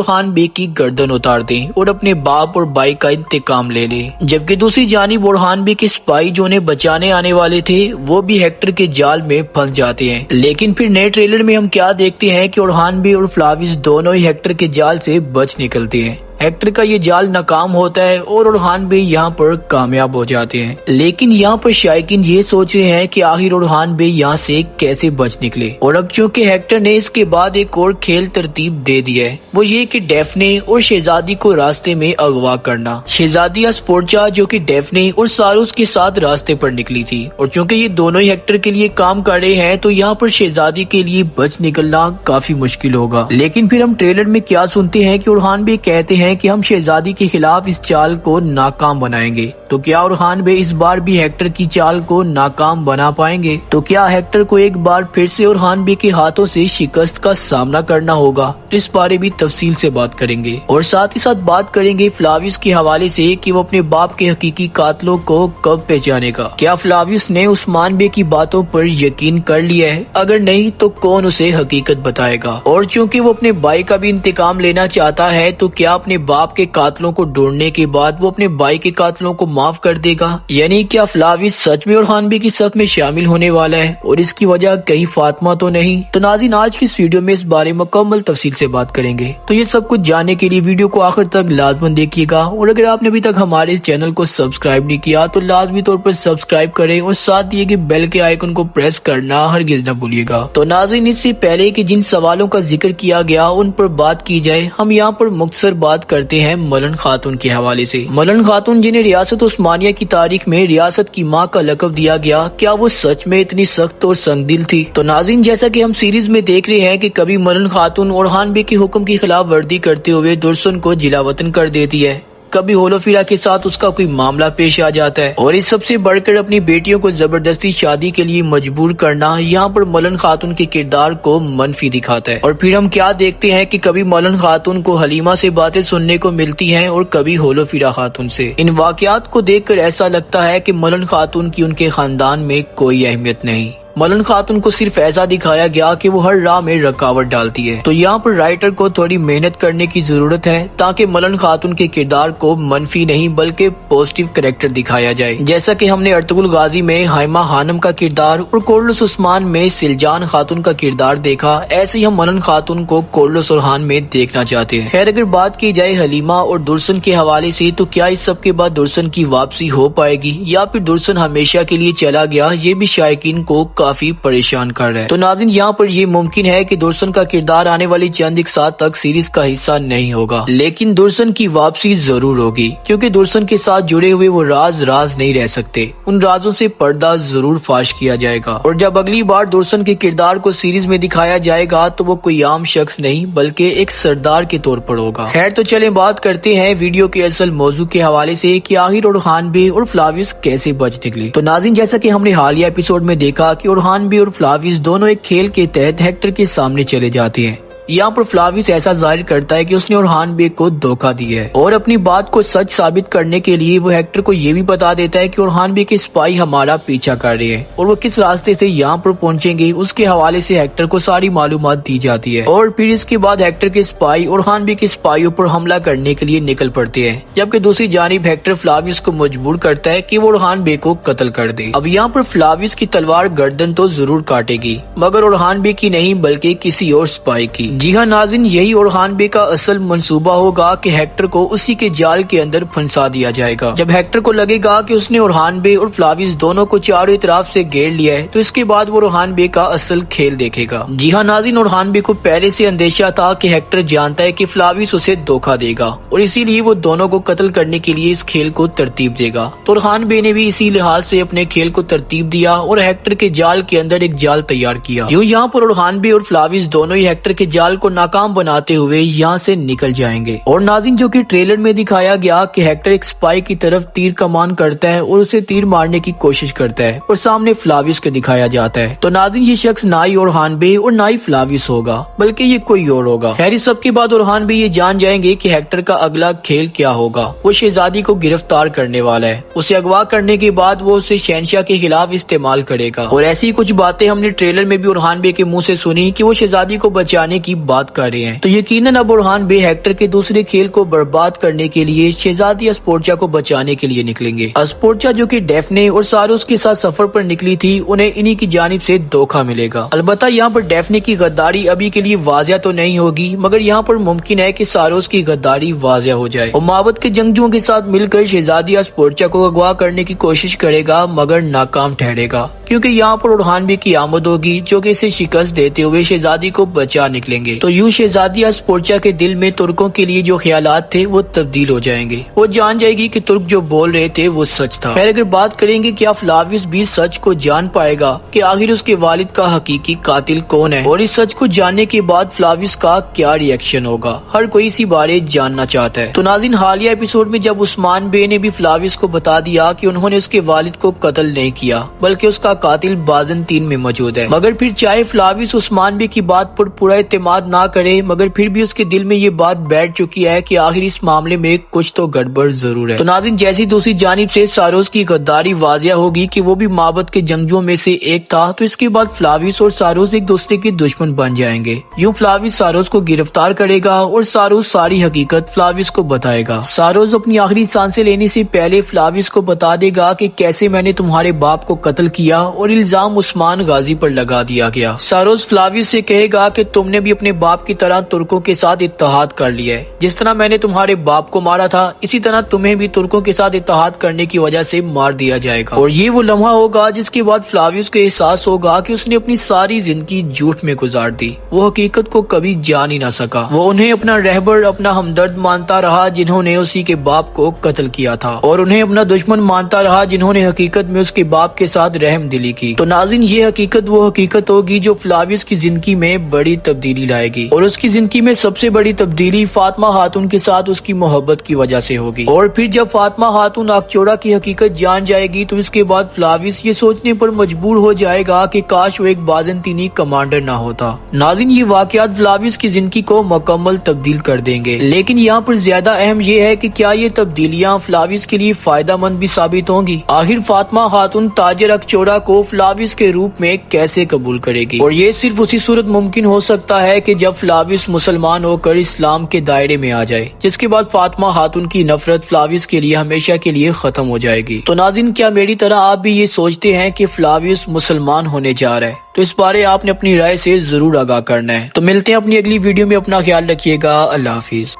खान बे की गर्दन उतार दे और अपने बाप और भाई का इंतकाम ले ले। जबकि दूसरी जानिब ओरहान बे के सिपाही जो उन्हें बचाने आने वाले थे वो भी हेक्टर के जाल में फंस जाते हैं। लेकिन फिर नए ट्रेलर में हम क्या देखते हैं कि ओरहान बे और फ्लाविस दोनों ही हेक्टर के जाल से बच निकलते हैं। हेक्टर का ये जाल नाकाम होता है और ओरहान बे यहाँ पर कामयाब हो जाते हैं। लेकिन यहाँ पर शायकीन ये सोच रहे हैं कि आखिर ओरहान बे यहाँ से कैसे बच निकले। और अब चूँकि हेक्टर ने इसके बाद एक और खेल तरतीब दे दिया है, वो ये कि डेफने और शहजादी को रास्ते में अगवा करना। शहजादी स्पोर्चा जो कि डेफने और सारूस के साथ रास्ते पर निकली थी, और चूँकि ये दोनों ही हेक्टर के लिए काम कर रहे हैं तो यहाँ पर शहजादी के लिए बच निकलना काफी मुश्किल होगा। लेकिन फिर हम ट्रेलर में क्या सुनते हैं कि ओरहान बे कहते हैं कि हम शहजादी के खिलाफ इस चाल को नाकाम बनाएंगे। तो क्या ओरहान बे इस बार भी हेक्टर की चाल को नाकाम बना पाएंगे? तो क्या हेक्टर को एक बार फिर से ओरहान बे के हाथों से शिकस्त का सामना करना होगा? तो इस बारे भी तफसील से बात करेंगे और साथ ही साथ बात करेंगे फ्लाविस के हवाले से कि वो अपने बाप के हकीकी कातलों को कब पहचानेगा। क्या फ्लाविस ने उस्मान बे की बातों पर यकीन कर लिया है? अगर नहीं तो कौन उसे हकीकत बताएगा? और चूँकि वो अपने भाई का भी इंतकाम लेना चाहता है तो क्या अपने बाप के कातलों को ढूंढने के बाद वो अपने भाई के कातलों को माफ कर देगा? यानी क्या फ्लाविस सच में ओरहान बे की सफ में शामिल होने वाला है और इसकी वजह कहीं फातिमा तो नहीं? तो नाज़रीन, आज की इस वीडियो में इस बारे में मुकम्मल तफसील से बात करेंगे। तो ये सब कुछ जानने के लिए वीडियो को आखिर तक लाजमन देखिएगा, और अगर आपने अभी तक हमारे इस चैनल को सब्सक्राइब नहीं किया तो लाजमी तौर पर सब्सक्राइब करें और साथ दिए गए बेल के आइकन को प्रेस करना हरगिज न भूलिएगा। तो नाज़रीन, इससे पहले कि जिन सवालों का जिक्र किया गया उन पर बात की जाए, हम यहाँ पर मुख्तसर बात करते हैं मलन खातून के हवाले से। मलन खातून जिन्हें रियासत उस्मानिया की तारीख में रियासत की माँ का लक़ब दिया गया, क्या वो सच में इतनी सख्त और संगदिल थी? तो नाज़रीन, जैसा कि हम सीरीज में देख रहे हैं कि कभी मलन खातून ओरहान बे के हुक्म की खिलाफ वर्दी करते हुए दुर्सन को जिलावतन कर देती है, कभी होलोफिरा के साथ उसका कोई मामला पेश आ जाता है, और इस सबसे बढ़कर अपनी बेटियों को जबरदस्ती शादी के लिए मजबूर करना यहाँ पर मलन खातून के किरदार को मनफी दिखाता है। और फिर हम क्या देखते हैं कि कभी मलन खातून को हलीमा से बातें सुनने को मिलती हैं और कभी होलोफिरा खातून से। इन वाकयात को देखकर ऐसा लगता है कि मलन खातून की उनके खानदान में कोई अहमियत नहीं। मलन खातून को सिर्फ ऐसा दिखाया गया कि वो हर राह में रुकावट डालती है। तो यहाँ पर राइटर को थोड़ी मेहनत करने की जरूरत है ताकि मलन खातून के किरदार को मनफी नहीं बल्कि पॉजिटिव कैरेक्टर दिखाया जाए। जैसा कि हमने अर्तुगरुल गाजी में हाइमा खानम का किरदार और कोरलुस उस्मान में सिलजान खातून का किरदार देखा, ऐसे ही हम मलन खातून को कोरलुस ओरहान में देखना चाहते हैं। खैर, अगर बात की जाए हलीमा और दुर्सन के हवाले से तो क्या इस सब के बाद दुर्सन की वापसी हो पाएगी या फिर दुर्सन हमेशा के लिए चला गया? ये भी शायकीन को काफी परेशान कर रहा है। तो नाज़रीन, यहाँ पर ये मुमकिन है कि दुर्सन का किरदार आने वाली चंद एक साल तक सीरीज का हिस्सा नहीं होगा, लेकिन दुर्सन की वापसी जरूर होगी, क्योंकि दुर्सन के साथ जुड़े हुए वो राज नहीं रह सकते। उन राजों से पर्दा जरूर फाश किया जाएगा, और जब अगली बार दुर्सन के किरदार को सीरीज में दिखाया जाएगा तो वो कोई आम शख्स नहीं बल्कि एक सरदार के तौर पर होगा। खैर, तो चले बात करते हैं वीडियो के असल मौजू के हवाले से कि आखिर ओरहान बे और फ्लाविस कैसे बच निकले। तो नाज़रीन, जैसा कि हमने हालिया एपिसोड में देखा कि ओरहान बे और फ्लाविस दोनों एक खेल के तहत हेक्टर के सामने चले जाते हैं। यहाँ पर फ्लाविस ऐसा जाहिर करता है कि उसने ओरहान बे को धोखा दिया है, और अपनी बात को सच साबित करने के लिए वो हेक्टर को ये भी बता देता है कि ओरहान बे के सिपाही हमारा पीछा कर रहे हैं और वो किस रास्ते से यहाँ पर पहुँचेंगे उसके हवाले से हेक्टर को सारी मालूमात दी जाती है। और फिर इसके बाद हेक्टर के सिपाही ओरहान बे के सिपाहियों पर हमला करने के लिए निकल पड़ते हैं, जबकि दूसरी जानिब हेक्टर फ्लाविस को मजबूर करता है कि वो ओरहान बे को कत्ल कर दे। अब यहाँ पर फ्लाविस की तलवार गर्दन तो जरूर काटेगी, मगर ओरहान बे की नहीं बल्कि किसी और सिपाही की। जी हाँ नाज़रीन, यही ओरहान बे का असल मंसूबा होगा कि हेक्टर को उसी के जाल के अंदर फंसा दिया जाएगा। जब हेक्टर को लगेगा कि उसने ओरहान बे और फ्लाविस दोनों को चारों तरफ से घेर लिया है, तो इसके बाद वो ओरहान बे का असल खेल देखेगा। जी हाँ नाज़रीन, ओरहान बे को पहले से अंदेशा था कि हेक्टर जानता है कि फ्लाविस उसे धोखा देगा, और इसीलिए वो दोनों को कत्ल करने के लिए इस खेल को तरतीब देगा। तो ओरहान बे ने भी इसी लिहाज से अपने खेल को तरतीब दिया और हेक्टर के जाल के अंदर एक जाल तैयार किया। यूँ यहाँ पर ओरहान बे और फ्लाविस दोनों ही हेक्टर के जाल को नाकाम बनाते हुए यहाँ से निकल जाएंगे। और नाज़रीन, जो कि ट्रेलर में दिखाया गया कि हेक्टर एक स्पाई की तरफ तीर कमान करता है और उसे तीर मारने की कोशिश करता है, और सामने फ्लाविस को दिखाया जाता है। तो नाज़रीन, ये शख्स ना ही ओरहान बे और ना ही फ्लाविस होगा बल्कि ये कोई और होगा। खैर, इस सब के बाद ओरहान बे ये जान जाएंगे कि हेक्टर का अगला खेल क्या होगा। वो शहजादी को गिरफ्तार करने वाला है। उसे अगवा करने के बाद वो उसे शहनशाह के खिलाफ इस्तेमाल करेगा। और ऐसी कुछ बातें हमने ट्रेलर में भी ओरहान बे के मुँह से सुनी कि वो शहजादी को बचाने की بات کر رہے ہیں تو یقیناً اب برہان بے ہیکٹر کے دوسرے کھیل کو برباد کرنے کے لیے شہزادی اسپورچا کو بچانے کے لیے نکلیں گے۔ اسپورچا جو کہ ڈیفنے اور ساروس کے ساتھ سفر پر نکلی تھی، انہیں انہی کی جانب سے دھوکہ ملے گا۔ البتہ یہاں پر ڈیفنے کی غداری ابھی کے لیے واضح تو نہیں ہوگی، مگر یہاں پر ممکن ہے کہ ساروس کی غداری واضح ہو جائے اور معبد کے جنگجوؤں کے ساتھ مل کر شہزادی اسپورچا کو اغوا کرنے کی کوشش کرے گا، مگر ناکام ٹھہرے گا، کیونکہ یہاں پر برہان بے کی آمد ہوگی جو کہ اسے شکست دیتے ہوئے شہزادی کو بچا نکلیں گے۔ تو یوں شہزادی اسپورچا کے دل میں ترکوں کے لیے جو خیالات تھے وہ تبدیل ہو جائیں گے۔ وہ جان جائے گی کہ ترک جو بول رہے تھے وہ سچ تھا۔ پھر اگر بات کریں گے کیا فلاویوس بھی سچ کو جان پائے گا کہ آخر اس کے والد کا حقیقی قاتل کون ہے، اور اس سچ کو جاننے کے بعد فلاویوس کا کیا ری ایکشن ہوگا، ہر کوئی اسی بارے جاننا چاہتا ہے۔ تو ناظرین، حالیہ ایپیسوڈ میں جب عثمان بے نے بھی فلاویوس کو بتا دیا کہ انہوں نے اس کے والد کو قتل نہیں کیا بلکہ اس کا قاتل بازنطین میں موجود ہے، مگر پھر چاہے فلاویوس عثمان بے کی بات پر پورا اعتماد نہ کرے، مگر پھر بھی اس کے دل میں یہ بات بیٹھ چکی ہے کہ آخر اس معاملے میں کچھ تو گڑبڑ ضرور ہے۔ تو ناظرین، جیسی دوسری جانب سے ساروس کی غداری واضح ہوگی کہ وہ بھی معبد کے جنگجوؤں میں سے ایک تھا، تو اس کے بعد فلاویوس اور ساروس ایک دوسرے کے دشمن بن جائیں گے۔ یوں فلاویوس ساروس کو گرفتار کرے گا اور ساروس ساری حقیقت فلاویوس کو بتائے گا۔ ساروس اپنی آخری سانسیں لینے سے پہلے فلاویوس کو بتا دے گا کہ کیسے میں نے تمہارے باپ کو قتل کیا اور الزام عثمان غازی پر لگا دیا گیا۔ ساروس فلاویوس سے کہے گا کہ تم نے بھی اپنے باپ کی طرح ترکوں کے ساتھ اتحاد کر لیا ہے، جس طرح میں نے تمہارے باپ کو مارا تھا اسی طرح تمہیں بھی ترکوں کے ساتھ اتحاد کرنے کی وجہ سے مار دیا جائے گا۔ اور یہ وہ لمحہ ہوگا جس کے بعد فلاویوس کو احساس ہوگا کہ اس نے اپنی ساری زندگی جھوٹ میں گزار دی، وہ حقیقت کو کبھی جان ہی نہ سکا۔ وہ انہیں اپنا رہبر، اپنا ہمدرد مانتا رہا جنہوں نے اسی کے باپ کو قتل کیا تھا، اور انہیں اپنا دشمن مانتا رہا جنہوں نے حقیقت میں اس کے باپ کے ساتھ رحم دلی کی۔ تو ناظرین، یہ حقیقت وہ حقیقت ہوگی جو فلاویوس کی زندگی میں بڑی تبدیلی لائے گی، اور اس کی زندگی میں سب سے بڑی تبدیلی فاطمہ خاتون کے ساتھ اس کی محبت کی وجہ سے ہوگی۔ اور پھر جب فاطمہ خاتون آگچوڑا کی حقیقت جان جائے گی تو اس کے بعد فلاویوس یہ سوچنے پر مجبور ہو جائے گا کہ کاش وہ ایک بازنطینی کمانڈر نہ ہوتا۔ ناظرین، یہ واقعات فلاویوس کی زندگی کو مکمل تبدیل کر دیں گے، لیکن یہاں پر زیادہ اہم یہ ہے کہ کیا یہ تبدیلیاں فلاویوس کے لیے فائدہ مند بھی ثابت ہوں گی۔ آخر فاطمہ خاتون تاجر آگچوڑا کو فلاویوس کے روپ میں کیسے قبول کرے گی، اور یہ صرف اسی صورت ممکن ہو سکتا ہے کہ جب فلاویوس مسلمان ہو کر اسلام کے دائرے میں آ جائے، جس کے بعد فاطمہ خاتون کی نفرت فلاویوس کے لیے ہمیشہ کے لیے ختم ہو جائے گی۔ تو ناظرین، کیا میری طرح آپ بھی یہ سوچتے ہیں کہ فلاویوس مسلمان ہونے جا رہا ہے؟ تو اس بارے آپ نے اپنی رائے سے ضرور آگاہ کرنا ہے۔ تو ملتے ہیں اپنی اگلی ویڈیو میں، اپنا خیال رکھیے گا، اللہ حافظ۔